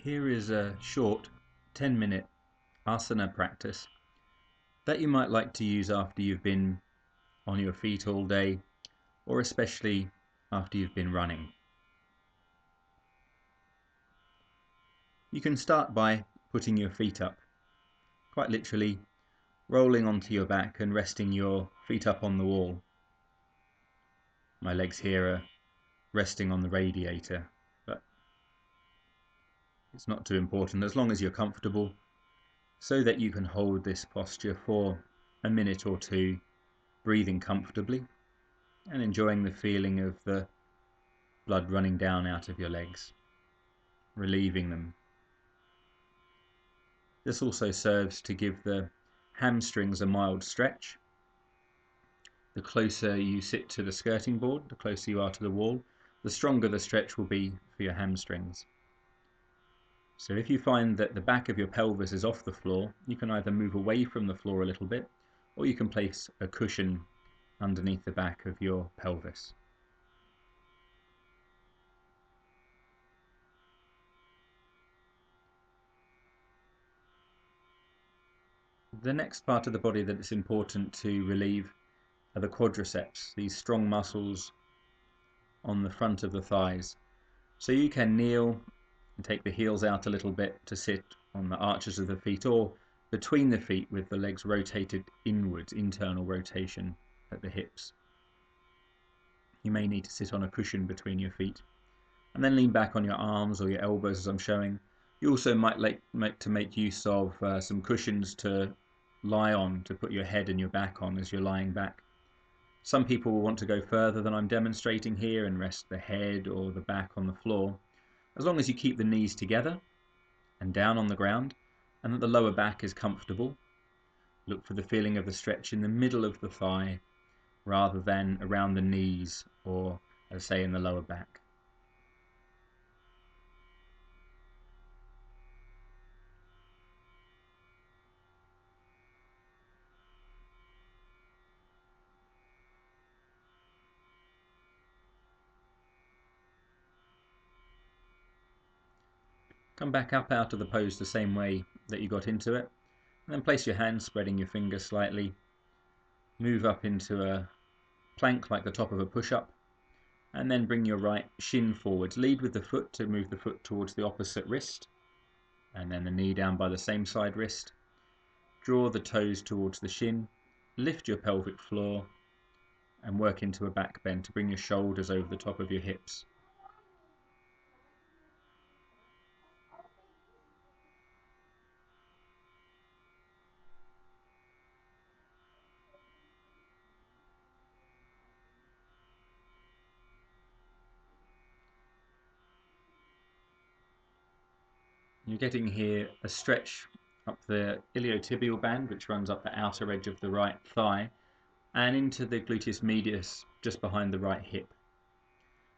Here is a short 10-minute asana practice that you might like to use after you've been on your feet all day, or especially after you've been running. You can start by putting your feet up, quite literally rolling onto your back and resting your feet up on the wall. My legs here are resting on the radiator, but it's not too important as long as you're comfortable, so that you can hold this posture for a minute or two, breathing comfortably and enjoying the feeling of the blood running down out of your legs, relieving them. This also serves to give the hamstrings a mild stretch. The closer you sit to the skirting board, the closer you are to the wall, the stronger the stretch will be for your hamstrings. So if you find that the back of your pelvis is off the floor, you can either move away from the floor a little bit, or you can place a cushion underneath the back of your pelvis. The next part of the body that it's important to relieve are the quadriceps, these strong muscles on the front of the thighs. So you can kneel and take the heels out a little bit to sit on the arches of the feet, or between the feet with the legs rotated inwards, internal rotation at the hips. You may need to sit on a cushion between your feet and then lean back on your arms or your elbows as I'm showing. You also might like to make use of some cushions to lie on, to put your head and your back on as you're lying back. Some people will want to go further than I'm demonstrating here and rest the head or the back on the floor. As long as you keep the knees together and down on the ground and that the lower back is comfortable, look for the feeling of the stretch in the middle of the thigh rather than around the knees or, as I say, in the lower back. Come back up out of the pose the same way that you got into it, and then place your hands spreading your fingers slightly. Move up into a plank like the top of a push-up, and then bring your right shin forwards. Lead with the foot to move the foot towards the opposite wrist, and then the knee down by the same side wrist. Draw the toes towards the shin, lift your pelvic floor, and work into a back bend to bring your shoulders over the top of your hips. You're getting here a stretch up the iliotibial band, which runs up the outer edge of the right thigh, and into the gluteus medius just behind the right hip.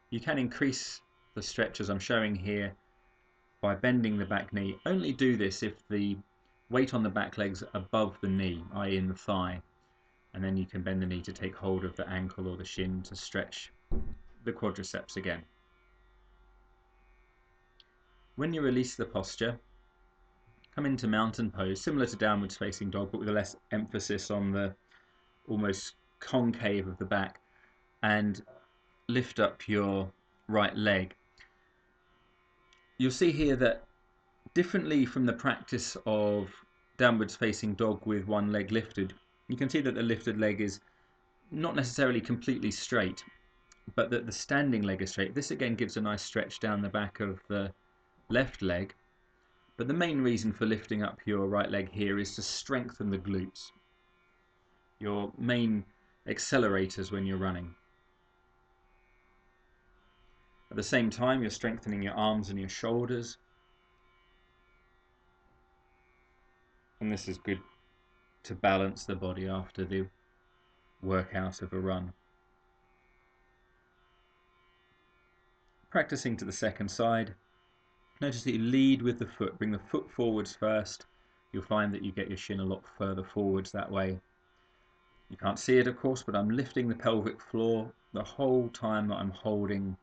You can increase the stretch as I'm showing here by bending the back knee. Only do this if the weight on the back leg's above the knee, i.e. in the thigh, and then you can bend the knee to take hold of the ankle or the shin to stretch the quadriceps again. When you release the posture, come into mountain pose, similar to downwards facing dog, but with a less emphasis on the almost concave of the back, and lift up your right leg. You'll see here that differently from the practice of downwards facing dog with one leg lifted, you can see that the lifted leg is not necessarily completely straight, but that the standing leg is straight. This again gives a nice stretch down the back of the left leg, but the main reason for lifting up your right leg here is to strengthen the glutes, your main accelerators when you're running. At the same time, you're strengthening your arms and your shoulders, and this is good to balance the body after the workout of a run. Practicing to the second side, notice that you lead with the foot, bring the foot forwards first. You'll find that you get your shin a lot further forwards that way. You can't see it, of course, but I'm lifting the pelvic floor the whole time that I'm holding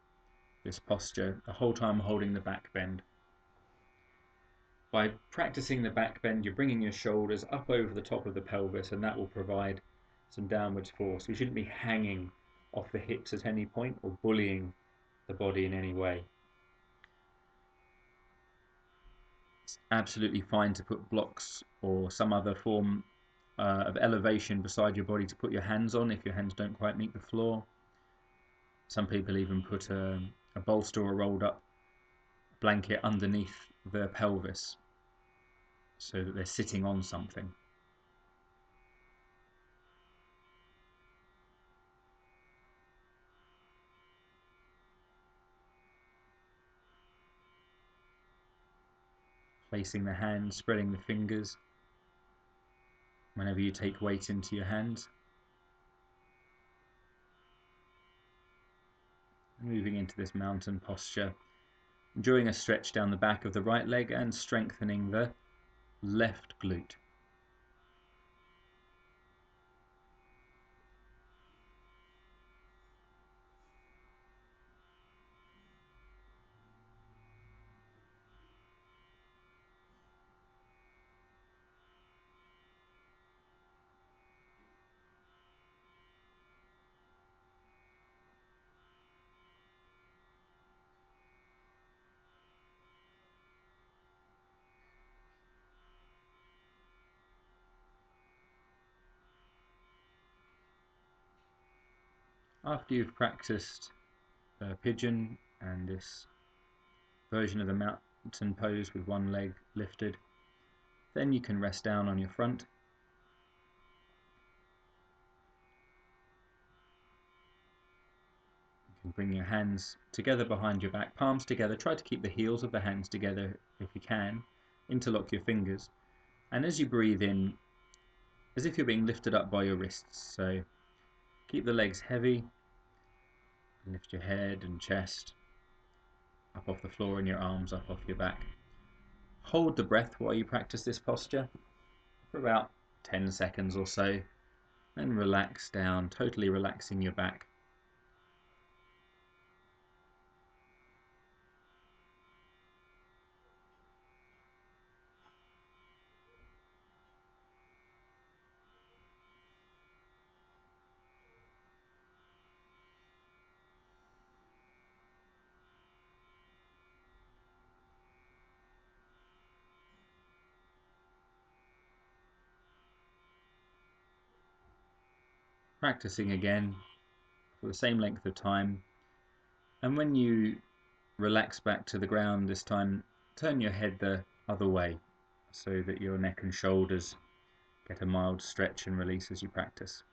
this posture, the whole time I'm holding the back bend. By practicing the back bend, you're bringing your shoulders up over the top of the pelvis, and that will provide some downwards force. We shouldn't be hanging off the hips at any point or bullying the body in any way. It's absolutely fine to put blocks or some other form of elevation beside your body to put your hands on if your hands don't quite meet the floor. Some people even put a bolster or a rolled up blanket underneath their pelvis so that they're sitting on something. Placing the hands, spreading the fingers whenever you take weight into your hands. Moving into this mountain posture, enjoying a stretch down the back of the right leg and strengthening the left glute. After you've practiced pigeon and this version of the mountain pose with one leg lifted, then you can rest down on your front. You can bring your hands together behind your back, palms together. Try to keep the heels of the hands together if you can. Interlock your fingers. And as you breathe in, as if you're being lifted up by your wrists. So keep the legs heavy. Lift your head and chest up off the floor and your arms up off your back. Hold the breath while you practice this posture for about 10 seconds or so. Then relax down, totally relaxing your back. Practicing again for the same length of time, and when you relax back to the ground this time, turn your head the other way so that your neck and shoulders get a mild stretch and release as you practice.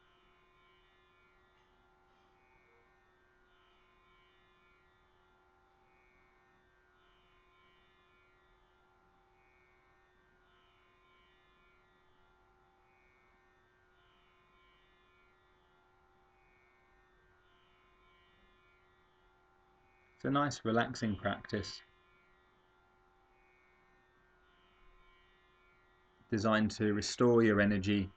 It's a nice relaxing practice designed to restore your energy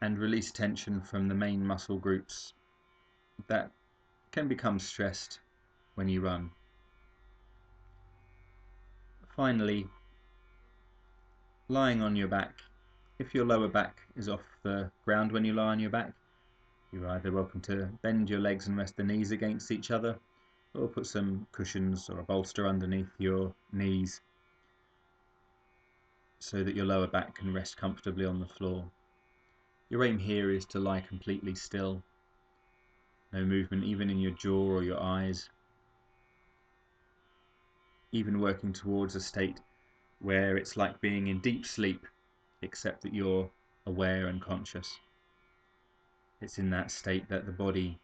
and release tension from the main muscle groups that can become stressed when you run. Finally, lying on your back. If your lower back is off the ground when you lie on your back, you're either welcome to bend your legs and rest the knees against each other, or put some cushions or a bolster underneath your knees so that your lower back can rest comfortably on the floor. Your aim here is to lie completely still. No movement even in your jaw or your eyes. Even working towards a state where it's like being in deep sleep, except that you're aware and conscious. It's in that state that the body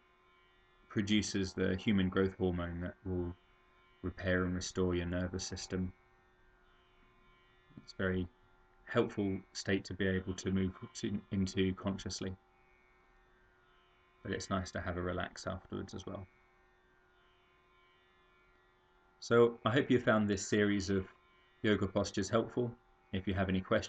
produces the human growth hormone that will repair and restore your nervous system. It's a very helpful state to be able to move into consciously. But it's nice to have a relax afterwards as well. So I hope you found this series of yoga postures helpful. If you have any questions,